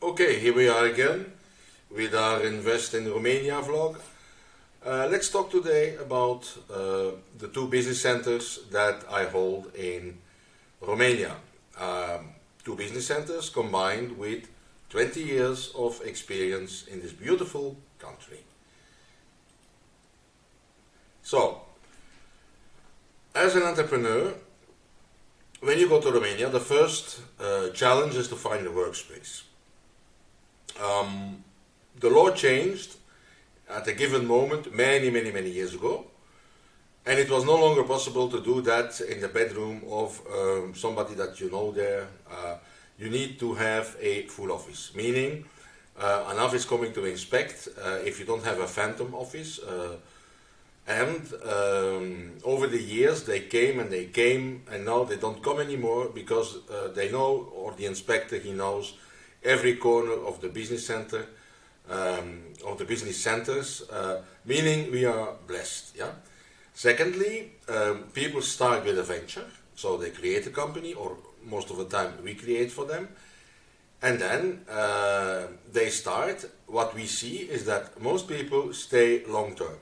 Okay, here we are again with our Invest in Romania vlog. Let's talk today about the two business centers that I hold in Romania. Two business centers combined with 20 years of experience in this beautiful country. So, as an entrepreneur, when you go to Romania, the first challenge is to find a workspace. The law changed at a given moment many years ago, and it was no longer possible to do that in the bedroom of somebody that you know there. You need to have a full office, meaning an office coming to inspect if you don't have a phantom office. Over the years they came, and now they don't come anymore because they know, or the inspector, he knows every corner of the business center, of the business centers, meaning we are blessed. Yeah. Secondly, people start with a venture, so they create a company, or most of the time we create for them, and then they start. What we see is that most people stay long term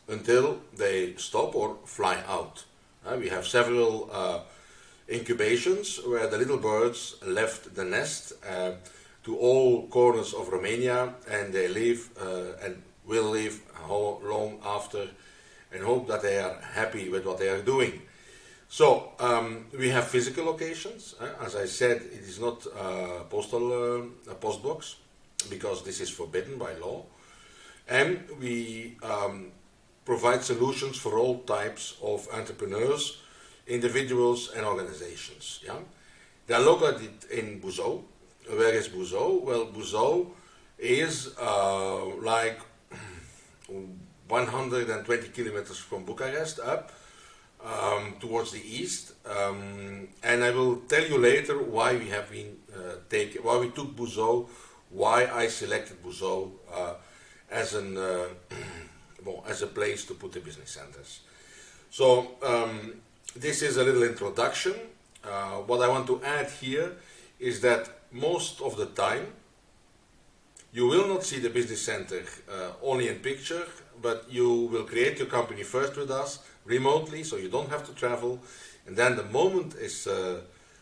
until they stop or fly out. We have several incubations where the little birds left the nest to all corners of Romania, and they live and will live long after, and hope that they are happy with what they are doing. So we have physical locations. As I said, it is not a post box, because this is forbidden by law, and we provide solutions for all types of entrepreneurs, individuals and organizations. Yeah? They are located in Buzau. Where is Buzau? Well, Buzau is like 120 kilometers from Bucharest up towards the east, and I will tell you later why we have been why we took Buzau, why I selected Buzau as an as a place to put the business centers. So this is a little introduction. What I want to add here is that most of the time you will not see the business center only in picture, but you will create your company first with us remotely, so you don't have to travel, and then the moment is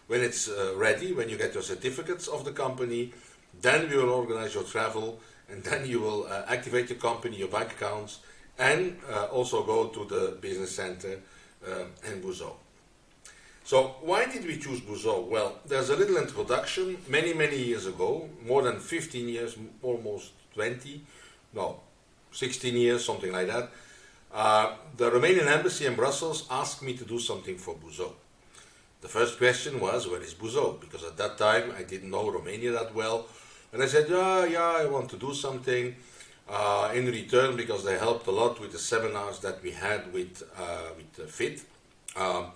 when it's ready, when you get your certificates of the company, then we will organize your travel, and then you will activate your company, your bank accounts, and also go to the business center in Buzau. So why did we choose Buzau? Well, there's a little introduction. Many years ago, more than 15 years, almost 20, no, 16 years, something like that, the Romanian embassy in Brussels asked me to do something for Buzau. The first question was, where is Buzau? Because at that time I didn't know Romania that well, and I said, yeah, I want to do something. In return, because they helped a lot with the seminars that we had with FIT. Yeah.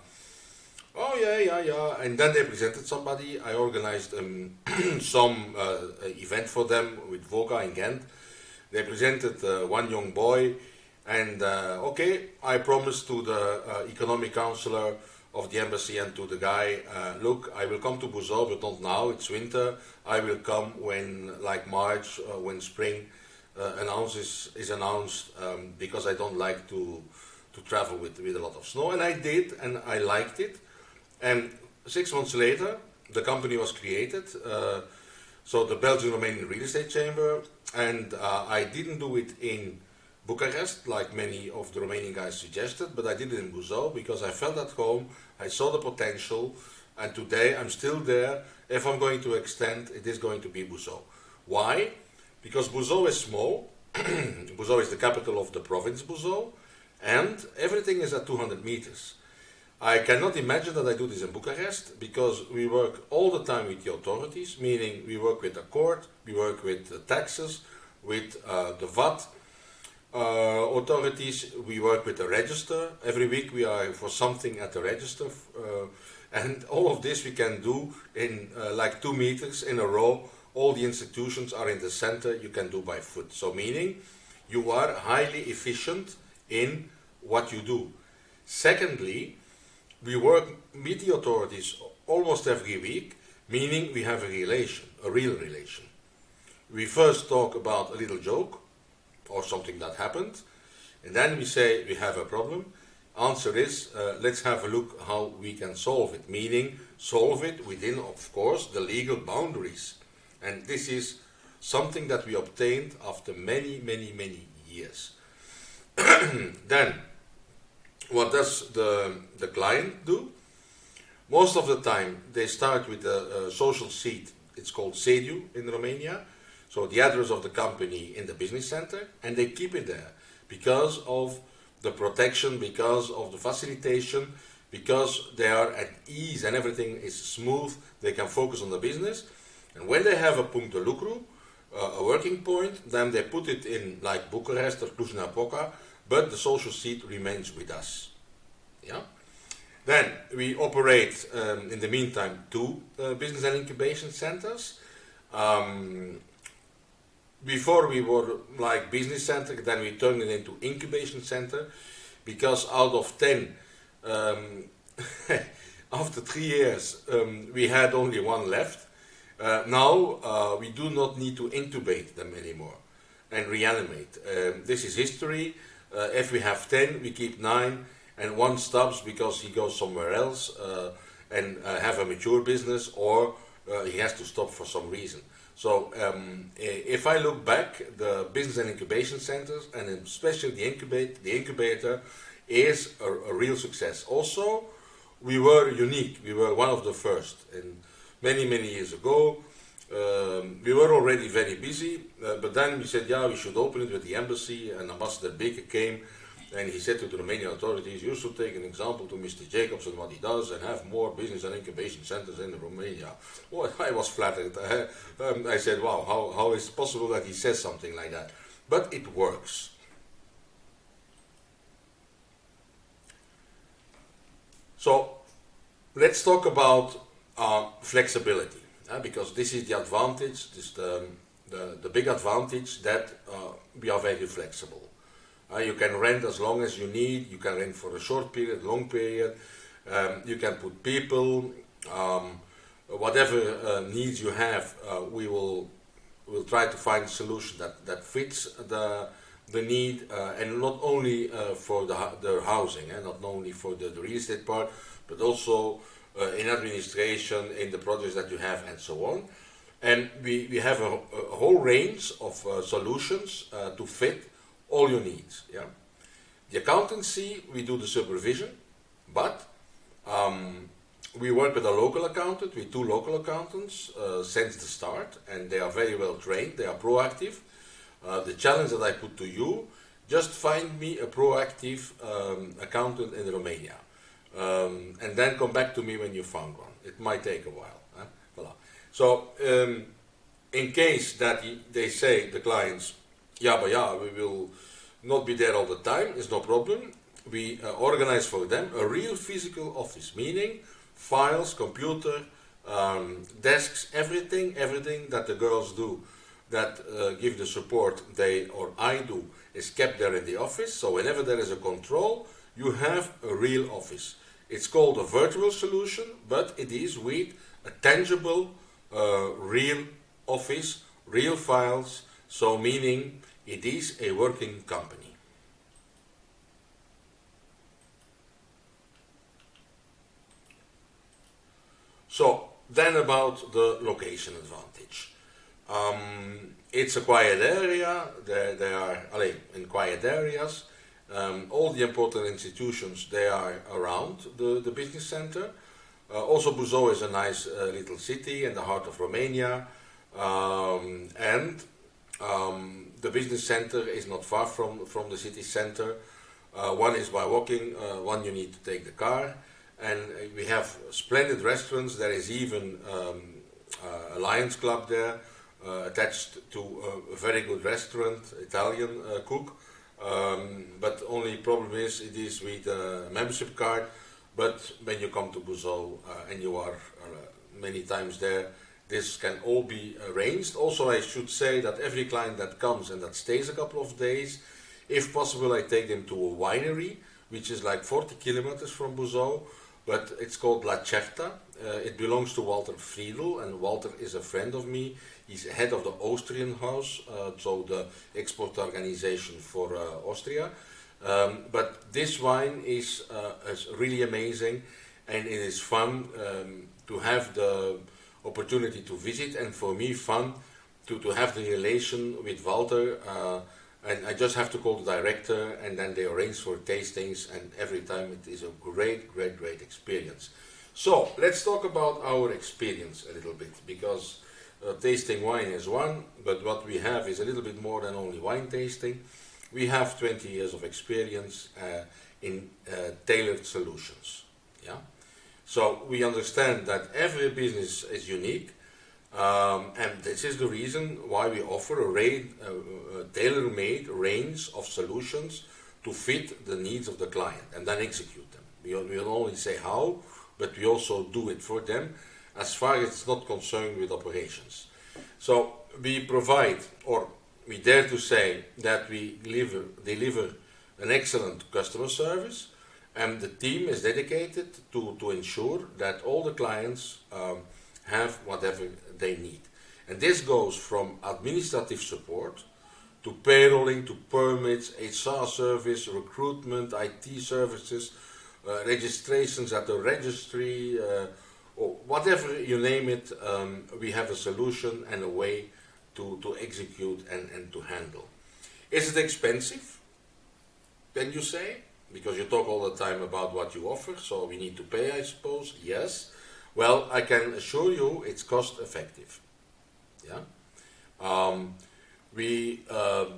And then they presented somebody. I organized some event for them with Voga in Ghent. They presented one young boy, and I promised to the economic counselor of the embassy and to the guy, look, I will come to Buzau, but not now, it's winter. I will come when, like March, when spring is announced, because I don't like to travel with a lot of snow. And I did, and I liked it. And 6 months later, the company was created, so the Belgian-Romanian Real Estate Chamber, and I didn't do it in Bucharest, like many of the Romanian guys suggested, but I did it in Buzau because I felt at home, I saw the potential, and today I'm still there. If I'm going to extend, it is going to be Buzau. Why? Because Buzau is small. Buzau is the capital of the province Buzau, and everything is at 200 meters. I cannot imagine that I do this in Bucharest, because we work all the time with the authorities, meaning we work with the court, we work with the taxes, with the VAT authorities, we work with the register. Every week we are for something at the register, and all of this we can do in like 2 meters in a row. All the institutions are in the center, you can do by foot. So meaning you are highly efficient in what you do. Secondly, we work with the authorities almost every week, meaning we have a real relation. we first talk about a little joke or something that happened, and then we say we have a problem. Answer is, let's have a look how we can solve it, meaning solve it within, of course, the legal boundaries. And this is something that we obtained after many, many, many years. Then, what does the client do? Most of the time, they start with a social seat. It's called sediu in Romania. So the address of the company in the business center, and they keep it there because of the protection, because of the facilitation, because they are at ease and everything is smooth. They can focus on the business. And when they have a punct de lucru, a working point, then they put it in like Bucharest or Cluj-Napoca, but the social seat remains with us. Yeah. Then we operate, in the meantime, 2 business and incubation centers. Before we were like business center, then we turned it into incubation center, because out of 10, after 3 years, we had only 1 left. Now we do not need to intubate them anymore and reanimate. This is history. If we have 10, we keep 9, and 1 stops because he goes somewhere else and have a mature business, or he has to stop for some reason. So if I look back, the business and incubation centers, and especially the incubator, is a real success. Also, we were unique. We were one of the first. And many, many years ago, we were already very busy, but then we said, yeah, we should open it with the embassy, and Ambassador Baker came, and he said to the Romanian authorities, you should take an example to Mr. Jacobs and what he does, and have more business and incubation centers in Romania. Well, I was flattered. I said, wow, how is it possible that he says something like that? But it works. So, let's talk about flexibility, because this is the advantage, this the big advantage, that we are very flexible. You can rent as long as you need, you can rent for a short period, long period, you can put people, whatever needs you have, we'll try to find a solution that fits the need, and not only for the housing, not only for the real estate part, but also in administration, in the projects that you have, and so on. And we have a whole range of solutions to fit all your needs. Yeah. The accountancy, we do the supervision, but we work with a local accountant, with 2 local accountants since the start, and they are very well trained, they are proactive. The challenge that I put to you, just find me a proactive accountant in Romania, and then come back to me when you found one. It might take a while. Voilà. So in case that they say, the clients, yeah, but yeah, we will not be there all the time, it's no problem. We organize for them a real physical office, meaning files, computer, desks, everything that the girls do that give the support they or I do is kept there in the office. So whenever there is a control, you have a real office. It's called a virtual solution, but it is with a tangible, real office, real files, so meaning it is a working company. So then about the location advantage. It's a quiet area. They are in quiet areas. All the important institutions, they are around the business center. Also, Buzau is a nice little city in the heart of Romania, and the business center is not far from the city center. One is by walking, one you need to take the car, and we have splendid restaurants. There is even a Lions Club there, attached to a very good restaurant, Italian cook. But only problem is it is with a membership card. But when you come to Buzau and you are many times there, this can all be arranged. Also, I should say that every client that comes and that stays a couple of days, if possible, I take them to a winery, which is like 40 kilometers from Buzau. but it's called La Certa. It belongs to Walter Friedel, and Walter is a friend of me. He's head of the Austrian House, so the export organization for Austria. But this wine is really amazing, and it is fun to have the opportunity to visit, and for me fun to have the relation with Walter. And I just have to call the director, and then they arrange for tastings, and every time it is a great experience. So let's talk about our experience a little bit, because tasting wine is one, but what we have is a little bit more than only wine tasting. We have 20 years of experience in tailored solutions. Yeah. So we understand that every business is unique. And this is the reason why we offer a tailor-made range of solutions to fit the needs of the client and then execute them. We don't only say how, but we also do it for them as far as it's not concerned with operations. So we provide, or we dare to say that we deliver an excellent customer service, and the team is dedicated to ensure that all the clients have whatever they need. And this goes from administrative support to payrolling, to permits, HR service, recruitment, IT services, registrations at the registry, or whatever you name it, we have a solution and a way to execute and to handle. Is it expensive? Can you say? Because you talk all the time about what you offer, so we need to pay, I suppose. Yes. Well, I can assure you it's cost effective. Yeah. We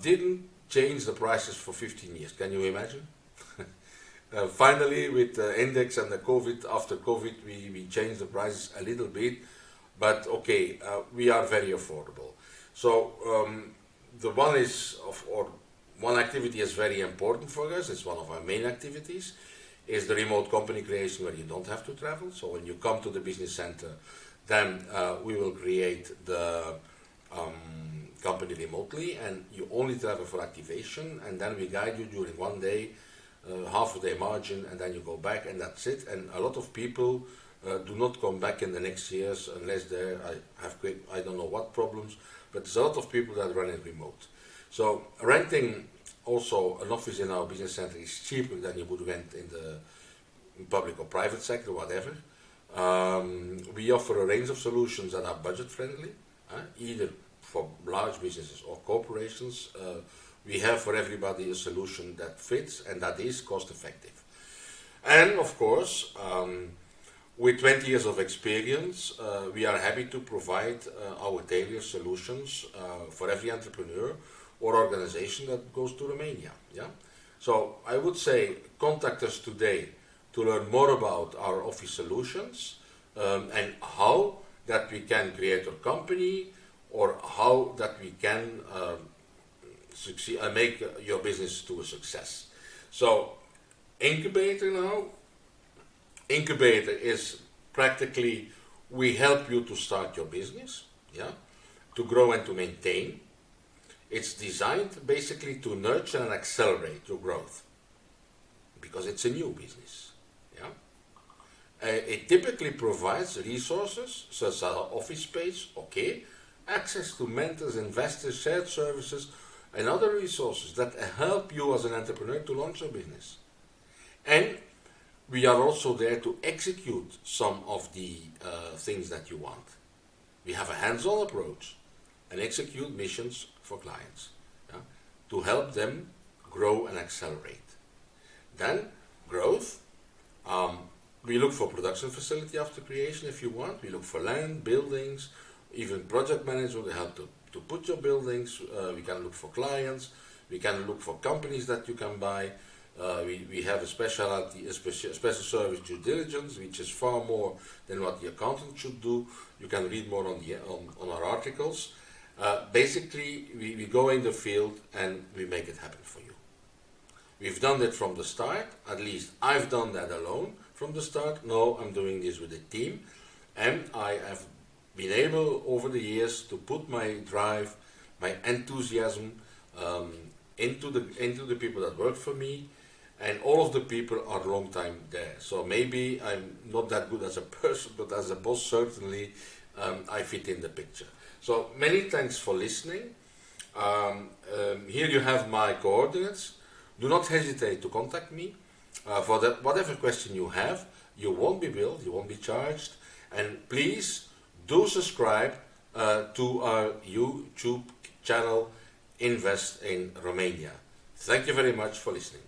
didn't change the prices for 15 years. Can you imagine? Finally, with the index and the COVID, after COVID, we changed the prices a little bit, but okay, we are very affordable. So the one activity is very important for us. It's one of our main activities. Is the remote company creation, where you don't have to travel. So when you come to the business center, then we will create the company remotely, and you only travel for activation, and then we guide you during one day, half a day margin, and then you go back, and that's it. And a lot of people do not come back in the next years unless they have I don't know what problems, but there's a lot of people that run it remote. So renting also an office in our business center is cheaper than you would rent in the public or private sector, whatever. We offer a range of solutions that are budget friendly, either for large businesses or corporations. We have for everybody a solution that fits and that is cost effective. And of course, with 20 years of experience, we are happy to provide our tailored solutions for every entrepreneur or organization that goes to Romania. Yeah? So I would say contact us today to learn more about our office solutions and how that we can create a company, or how that we can succeed and make your business to a success. So incubator now. Incubator is practically, we help you to start your business, yeah, to grow and to maintain. It's designed basically to nurture and accelerate your growth, because it's a new business. Yeah? It typically provides resources such as office space, okay, access to mentors, investors, shared services, and other resources that help you as an entrepreneur to launch your business. And we are also there to execute some of the things that you want. We have a hands-on approach and execute missions for clients, yeah, to help them grow and accelerate. Then growth, we look for production facility after creation if you want. We look for land, buildings, even project management to help to put your buildings. We can look for clients. We can look for companies that you can buy. We have a special service due diligence, which is far more than what the accountant should do. You can read more on our articles. Basically, we go in the field and we make it happen for you. We've done that from the start. At least I've done that alone from the start. Now I'm doing this with a team, and I have been able over the years to put my drive, my enthusiasm into the people that work for me, and all of the people are long time there. So maybe I'm not that good as a person, but as a boss certainly I fit in the picture. So many thanks for listening. Here you have my coordinates. Do not hesitate to contact me for whatever question you have. You won't be billed, you won't be charged, and please do subscribe to our YouTube channel Invest in Romania. Thank you very much for listening.